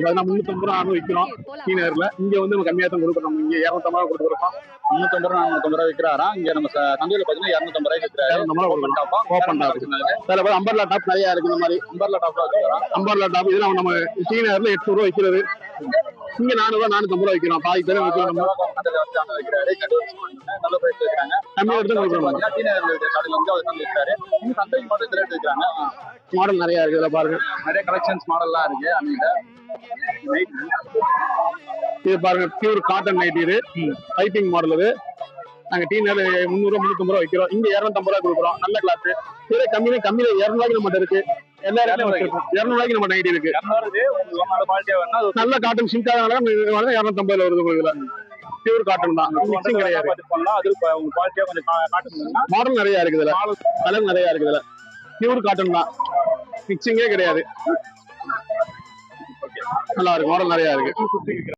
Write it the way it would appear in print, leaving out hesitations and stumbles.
350 ரூபா விற்கிறோம் டீ நகர்ல. இங்க வந்து நம்ம கம்மியா தான் கொடுக்குறோம். இங்க 250 ரூபா கொடுக்குறோம். 350 ரூபா 450 ரூபா விற்கிறாராம். இங்க நம்ம சந்தையில பாத்தீங்கன்னா 250 ரூபாய்க்கு விற்கிறாரு. ஓப்பன் டாப் அதுல அம்பர்லா டாப் நிறைய இருக்கு. இந்த மாதிரி அம்பர்லா டாப்ல வச்சுக்கிறான். அம்பர்லா டாப் இதெல்லாம் நம்ம டீ நகர்ல 800 ரூபா விற்கிறது. இங்க 400 ரூபா 450 ரூபா விற்கிறோம். பாதி பேர் விற்கிறோம். நல்ல பிரைஸ் வைக்கிறாங்க. கம்மியா எடுத்து கொடுக்குறோம். டீ நகர்ல கடையில வந்து அவர் வந்து விற்கிறாரு. இந்த சந்தைக்கு மட்டும் இந்த ரேட் வைக்கிறாங்க. மாடல் நிறைய இருக்கு. இதுல பாருங்க நிறைய கலெக்ஷன்ஸ் மாடல்லாம் இருக்கு. இது பாருங்க பியூர் காட்டன் நைட்டி. இது பைப்பிங் மாடல். இது நாங்க டீ நகர் 300 ரூபா 350 ரூபா வைக்கிறோம். இங்க 250 ரூபா கொடுக்குறோம். நல்ல கிளாஸ். இதே கம்மியில 200 ரூபாய்க்கு நம்மகிட்ட இருக்கு. எல்லா இடத்துலயும் வச்சிருக்கோம். 200 ரூபாய்க்கு நம்ம நைட்டி இருக்கு. நல்ல காட்டன் சிங்காக 250 வருது. இதுல பியூர் காட்டன் தான். மிக்சிங் கிடையாது. மாடல் நிறைய இருக்கு. இதுல கலர் நிறைய இருக்கு. இதுல பியூர் காட்டன் தான். மிக்சிங்கே கிடையாது. நல்லா இருக்கு. மாடல் நிறைய இருக்கு.